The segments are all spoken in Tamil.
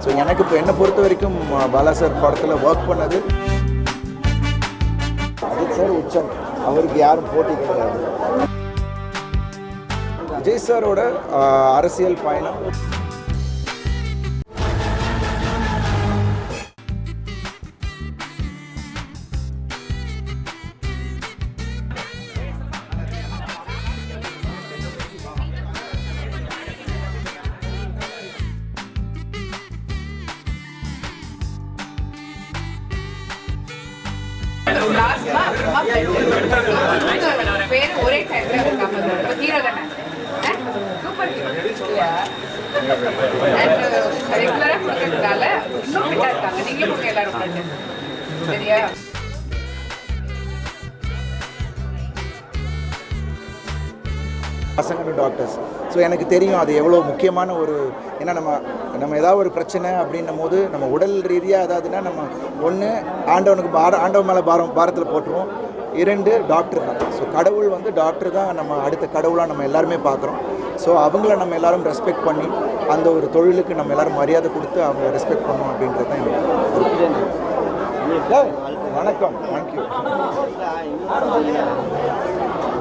ஸோ எனக்கு இப்போ என்னை பொறுத்த வரைக்கும் பாலா சார் படத்தில் ஒர்க் பண்ணது அஜித் சார் உச்சம், அவருக்கு யாரும் போட்டி கிடையாது. விஜய் சாரோட அரசியல் பயணம் பேர் ஒரே டைப்ல இருக்காங்க. ஹீரோ தானே, சூப்பர் ஹீரோ. ரெகுலரா கொடுக்கறதுனால இன்னும் ஃபிட்டா இருக்காங்க. நீங்களும் கொடுங்க எல்லாரும், சரியா? பசங்க டாக்டர்ஸ். ஸோ எனக்கு தெரியும் அது எவ்வளோ முக்கியமான ஒரு, ஏன்னா நம்ம ஏதாவது ஒரு பிரச்சனை அப்படின்னும் போது நம்ம உடல் ரீதியாக ஏதாவதுன்னா நம்ம ஒன்று ஆண்டவனுக்கு ஆண்டவன் மேலே பாரத்தில் போட்டுருவோம், 2 டாக்டர் தான். ஸோ கடவுள் வந்து டாக்டர் தான் நம்ம அடுத்த கடவுளாக நம்ம எல்லாருமே பார்க்குறோம். ஸோ அவங்கள நம்ம எல்லாரும் ரெஸ்பெக்ட் பண்ணி அந்த ஒரு தொழிலுக்கு நம்ம எல்லோரும் மரியாதை கொடுத்து அவங்கள ரெஸ்பெக்ட் பண்ணணும் அப்படின்றது தான் எனக்கு. வணக்கம், தேங்க்யூ.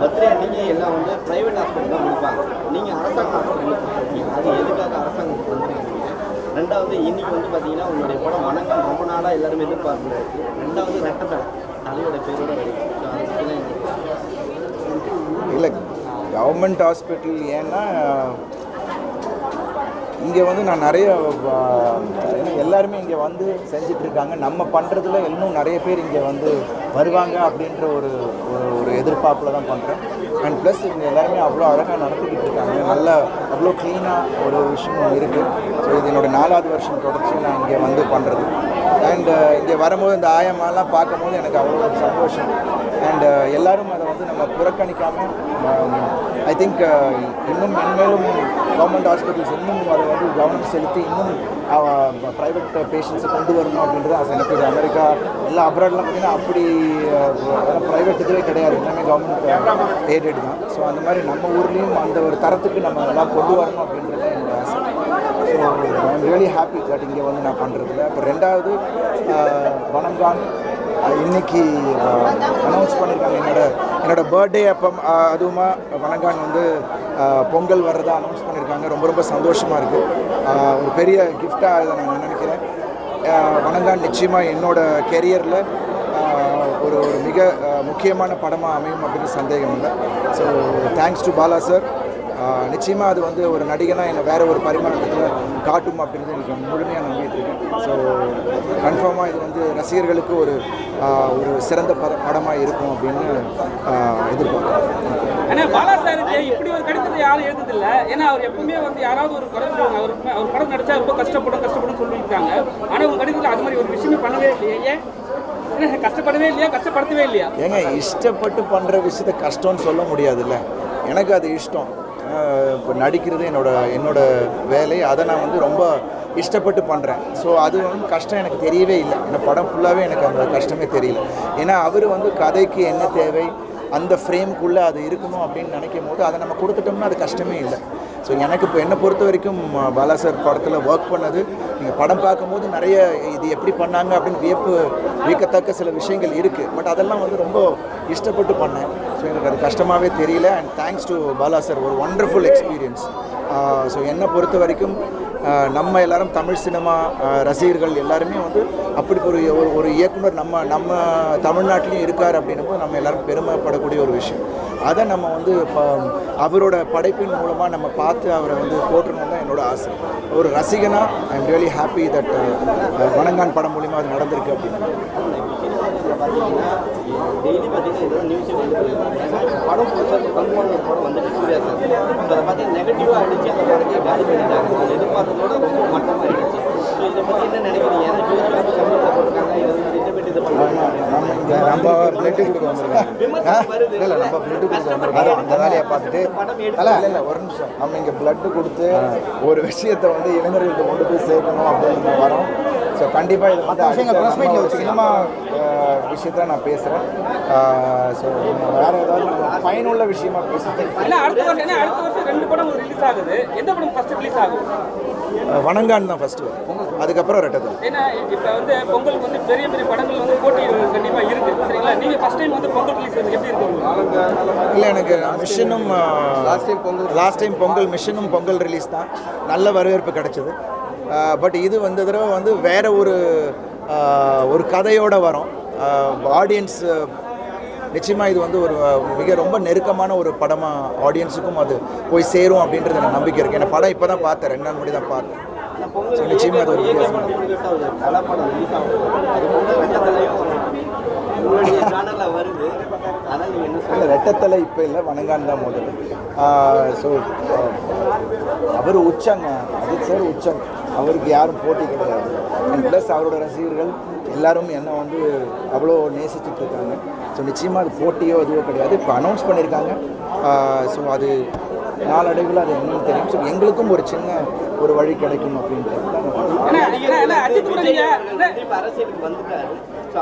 பர்த்டே அன்றைக்கி எல்லாம் வந்து ப்ரைவேட் ஹாஸ்பிட்டல் தான் கொடுப்பாங்க, நீங்கள் அரசாங்க ஹாஸ்பிட்டல் கொடுப்பீங்க. அது எதுக்காக அரசாங்கம் வந்துருக்கீங்க? ரெண்டாவது இன்றைக்கி வந்து பார்த்தீங்கன்னா உங்களுடைய படம் வணக்கம் ரொம்ப நாளாக எல்லாருமே எதிர்பார்க்கல. ரெண்டாவது ரெட்டத்தடை தலையோட பேரோட வரைக்கும் இல்லை, கவர்மெண்ட் ஹாஸ்பிட்டல் ஏன்னா இங்கே வந்து நான் நிறைய எல்லாருமே இங்கே வந்து செஞ்சிட்ருக்காங்க. நம்ம பண்ணுறதுல இன்னும் நிறைய பேர் இங்கே வந்து வருவாங்க அப்படின்ற ஒரு ஒரு எதிர்பார்ப்பில் தான் பண்ணுறேன். அண்ட் ப்ளஸ் இங்கே எல்லாருமே அவ்வளோ அழகாக நடத்திக்கிட்டு இருக்காங்க. நல்லா அவ்வளோ க்ளீனாக ஒரு விஷயம் இருக்குது. ஸோ இது என்னோடய 4வது வருஷம் தொடர்ச்சி நான் இங்கே வந்து பண்ணுறது. அண்டு இங்கே வரும்போது இந்த ஆயமாலாம் பார்க்கும்போது எனக்கு அவ்வளோ ஒரு சந்தோஷம். அண்டு எல்லோரும் அதை வந்து நம்ம புறக்கணிக்காமல் ஐ திங்க் இன்னும் மென்மேலும் கவர்மெண்ட் ஹாஸ்பிட்டல்ஸ் இன்னும் அதை வந்து கவனம் செலுத்தி இன்னும் ப்ரைவேட் பேஷண்ட்ஸை கொண்டு வரணும் அப்படின்றது ஆசை எனக்கு. அமெரிக்கா எல்லா அப்ராட்லாம் பார்த்திங்கன்னா அப்படி ப்ரைவேட் இதுவே கிடையாது, எல்லாமே கவர்மெண்ட் எய்டட் தான். ஸோ அந்த மாதிரி நம்ம ஊர்லேயும் அந்த ஒரு தரத்துக்கு நம்ம எல்லாம் கொண்டு வரணும் அப்படின்றது என்னோட ஆசை. So I am really happy that இங்கே வந்து நான் பண்ணுறதில்ல. இப்போ 2வது வணங்கான் இன்னைக்கு அனௌன்ஸ் பண்ணியிருக்காங்க. என்னோட பர்த்டே அப்போ அதுவுமா வணங்கான் வந்து பொங்கல் வர்றதா அனௌன்ஸ் பண்ணியிருக்காங்க. ரொம்ப ரொம்ப சந்தோஷமாக இருக்குது. ஒரு பெரிய கிஃப்டாக இதை நான் நினைக்கிறேன். வணங்கான் நிச்சயமாக என்னோடய கெரியரில் ஒரு மிக முக்கியமான படமாக அமையும் அப்படின்னு சந்தேகம் இல்லை. So thanks to Bala sir. நிச்சயமாக அது வந்து ஒரு நடிகனாக என்னை வேறு ஒரு பரிமாணத்தில் காட்டும் அப்படின்னு எனக்கு முழுமையாக நம்பிட்டு இருக்கேன். ஸோ கன்ஃபார்மாக இது வந்து ரசிகர்களுக்கு ஒரு சிறந்த படமாக இருக்கும் அப்படின்னு எதிர்பார்க்குறேன். ஆனால் பாலா சாருக்கு இப்படி ஒரு கடிதத்தை யாரும் எழுதுதில்லை. ஏன்னா அவர் எப்பவுமே வந்து யாராவது ஒரு படம் சொல்லுவாங்க, அவர் படம் நடிச்சா ரொம்ப கஷ்டப்படும் சொல்லியிருக்காங்க. ஆனால் ஒரு கடிதத்தில் அது மாதிரி ஒரு விஷயமே பண்ணவே இல்லையே. ஏன் கஷ்டப்படவே இல்லையா, கஷ்டப்படுத்தவே இல்லையா? ஏங்க இஷ்டப்பட்டு பண்ணுற விஷயத்த கஷ்டம்னு சொல்ல முடியாதுல்ல. எனக்கு அது இஷ்டம். இப்போ நடிக்கிறது என்னோட வேலை. அதை நான் வந்து ரொம்ப இஷ்டப்பட்டு பண்ணுறேன். ஸோ அது வந்து கஷ்டம் எனக்கு தெரியவே இல்லை. ஏன்னா படம் ஃபுல்லாகவே எனக்கு அந்த கஷ்டமே தெரியல. ஏன்னா அவர் வந்து கதைக்கு என்ன தேவை அந்த ஃப்ரேம்குள்ளே அது இருக்கணும் அப்படின்னு நினைக்கும் போது அதை நம்ம கொடுத்துட்டோம்னா அது கஷ்டமே இல்லை. ஸோ எனக்கு இப்போ என்னை பொறுத்த வரைக்கும் பாலா சார் படத்தில் ஒர்க் பண்ணது, நீங்கள் படம் பார்க்கும்போது நிறைய இது எப்படி பண்ணாங்க அப்படின்னு வியக்கத்தக்க சில விஷயங்கள் இருக்குது. பட் அதெல்லாம் வந்து ரொம்ப இஷ்டப்பட்டு பண்ணேன். ஸோ எனக்கு அது கஷ்டமாகவே தெரியல. And thanks to Bala sir, ஒரு ஒண்டர்ஃபுல் எக்ஸ்பீரியன்ஸ். ஸோ என்னை பொறுத்த வரைக்கும் நம்ம எல்லாரும் தமிழ் சினிமா ரசிகர்கள் எல்லாருமே வந்து அப்படி ஒரு இயக்குனர் நம்ம தமிழ்நாட்டிலையும் இருக்கார் அப்படின்னும் நம்ம எல்லாரும் பெருமைப்படக்கூடிய ஒரு விஷயம். அதை நம்ம வந்து அவரோட படைப்பின் மூலமாக நம்ம பார்த்து அவரை வந்து போற்றணும் தான் என்னோட ஆசை. ஒரு ரசிகனாக I am really happy that Vanangaan படம் மூலிமா அது நடந்திருக்கு அப்படின்னு. பார்த்தீங்கன்னா டெய்லி பார்த்தீங்கன்னா நியூஸே வந்து படம் படம் வந்துட்டு சூர்யா சார் அதை பார்த்தீங்கன்னா நெகட்டிவாக அடித்து அந்த படத்தை காலி பண்ணிட்டாங்க. அது எதிர்பார்த்ததோட ரொம்ப மட்டமாக ஆகிடுச்சு. ஸோ இதை பற்றி என்ன நினைக்கிறீங்க? ஏன்னா சம்பளத்தை போட்டிருக்காங்க, இதை வந்து திட்டமிட்டு இது பண்ணுறாங்க. நம்ம பிளட்டு கொடுக்க வந்திருக்காங்க. இல்லை நம்ம பிளட்டு கொடுக்க வந்திருக்காங்க. அந்த வேலையை பார்த்துட்டு இல்லை ஒரு நிமிஷம், நம்ம இங்கே பிளட்டு கொடுத்து ஒரு விஷயத்தை வந்து இளைஞர்களுக்கு கொண்டு போய் சேர்க்கணும் அப்படின்னு வரோம். ஸோ கண்டிப்பாக இது வந்து சினிமா விஷயத்தில் நான் பேசுகிறேன். ஸோ வேறு ஏதாவது பயனுள்ள விஷயமா பேசுகிறேன். அடுத்த வருஷம் 2 படம் ரிலீஸ் ஆகுது. எந்த படம் ஃபர்ஸ்ட் ரிலீஸ் ஆகும்? வணங்கான் தான் ஃபஸ்ட்டு அதுக்கப்புறம் ரெட்டத்தலை. ஏன்னா இப்போ வந்து பொங்கலுக்கு வந்து பெரிய பெரிய படங்கள் வந்து போட்டி கண்டிப்பாக இருக்குது சரிங்களா? நீங்கள் ஃபஸ்ட் டைம் வந்து பொங்கல் ரிலீஸ் எப்படி இருக்கும்? இல்லை எனக்கு மிஷனும் லாஸ்ட் டைம் பொங்கல் மிஷனும் பொங்கல் ரிலீஸ் தான் நல்ல வரவேற்பு கிடைச்சது. பட் இது வந்த தடவை வந்து வேறு ஒரு கதையோடு வரும். ஆடியன்ஸ் நிச்சயமாக இது வந்து ஒரு மிக ரொம்ப நெருக்கமான ஒரு படமாக ஆடியன்ஸுக்கும் அது போய் சேரும் அப்படின்றது எனக்கு நம்பிக்கை இருக்குது. ஏன்னா படம் இப்போ தான் பார்த்தேன், 2 நாள் முன்னாடி தான் பார்த்தேன். ஸோ நிச்சயமாக அது ஒரு வித்தியாசம். இல்லை ரெட்டத்தலை இப்போ இல்லை, வணங்கான் தான் முதல்ல. ஸோ அவர் உச்சங்க, அஜித் சார் உச்சம், அவருக்கு யாரும் போட்டி கிடையாது. அண்ட் ப்ளஸ் அவரோட ரசிகர்கள் எல்லாரும் என்னை வந்து அவ்வளோ நேசிச்சுட்டு இருக்காங்க. ஸோ நிச்சயமாக அது போட்டியோ இதுவோ கிடையாது. இப்போ அனௌன்ஸ் பண்ணியிருக்காங்க. ஸோ அது நாளடைவில் அது என்னன்னு தெரியும். ஸோ எங்களுக்கும் ஒரு சின்ன ஒரு வழி கிடைக்கும் அப்படின்ட்டு. அரசியலுக்கு வந்துட்டாரு,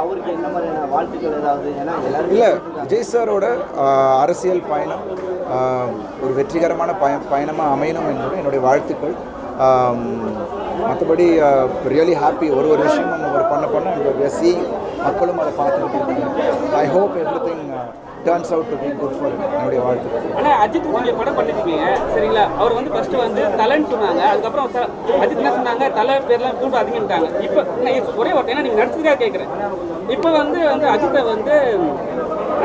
அவருக்கு என்ன மாதிரியான வாழ்த்துக்கள் ஏதாவது? இல்லை, விஜய் சாரோட அரசியல் பயணம் ஒரு வெற்றிகரமான பயணமாக அமையணும் என்பது என்னுடைய வாழ்த்துக்கள். மற்றபடி ரியலி ஹாப்பி. ஒரு விஷயம் நம்ம பண்ண சி மக்களும் அதை பார்த்துக்கிட்டு இருக்காங்க. I hope everything turns out to be good for என்னுடைய வாழ்த்துக்கள். ஆனால் அஜித் நீங்கள் படம் பண்ணிருக்கீங்க சரிங்களா? அவர் வந்து ஃபஸ்ட்டு வந்து தலைன்னு சொன்னாங்க, அதுக்கப்புறம் அஜித் என்ன சொன்னாங்க, தலை பேர்லாம் கூடாதீங்கன்ட்டாங்க. இப்போ ஒரே வார்த்தை, ஏன்னா நீங்கள் நடிச்சதுக்காக கேட்குறேன். இப்போ வந்து அஜித்தை வந்து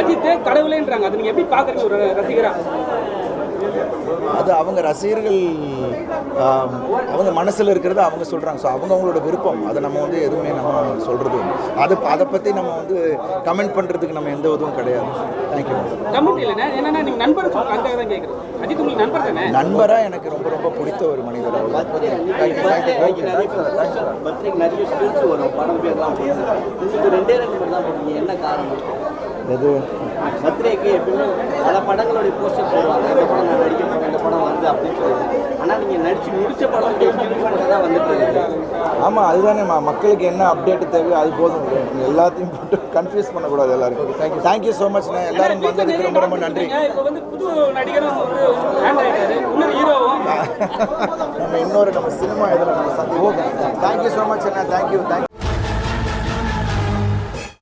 அஜித்தே கடவுளேன்றாங்க. அது நீங்கள் எப்படி பார்க்குறீங்க ஒரு ரசிகராக? அது அவங்க ரசிகர்கள் அவங்க மனசில் இருக்கிறத அவங்க சொல்கிறாங்க. ஸோ அவங்களோட விருப்பம். அதை நம்ம வந்து எதுவுமே நம்ம சொல்கிறது அதை பற்றி நம்ம வந்து கமெண்ட் பண்ணுறதுக்கு நம்ம எந்த இதுவும் கிடையாது. தேங்க்யூ. கமெண்ட் இல்லைண்ணா, என்னன்னா நீங்கள் நண்பர் அதுக்காக தான் கேட்குறேன். அஜித் உங்களுக்கு நண்பர் தானே? நண்பராக எனக்கு ரொம்ப ரொம்ப பிடித்த ஒரு மனிதர். நிறைய ஸ்கில்ஸ் வரும், படம் பேர்லாம் உங்களுக்கு 2 மட்டும் தான் போடுறீங்க, என்ன காரணம்? எது பர்த்டேக்கு எப்பயுமே பல படங்களுடைய போஸ்டர் போடுவாங்க, இந்த படம் நான் நடிக்க போகிறேன், இந்த படம் வந்து அப்படின்னு சொல்லுவாங்க. ஆனால் நீங்கள் நடிச்சு முடிச்ச படம் தான் வந்துட்டு இருக்கு. ஆமாம், அதுதானே மக்களுக்கு என்ன அப்டேட் தேவையோ அது போதும். எல்லாத்தையும் போட்டு கன்ஃபியூஸ் பண்ணக்கூடாது எல்லாருக்கும். தேங்க்யூ ஸோ மச்ண்ணே. எல்லாரும் வந்ததுக்கு ரொம்ப ரொம்ப நன்றி. இப்போ வந்து புது நடிகரும் வந்து இன்னொரு ஹீரோவும் நம்ம இன்னொரு சினிமா இதில் நம்ம சந்திப்போம். தேங்க்யூ ஸோ மச் அண்ணா. தேங்க்யூ.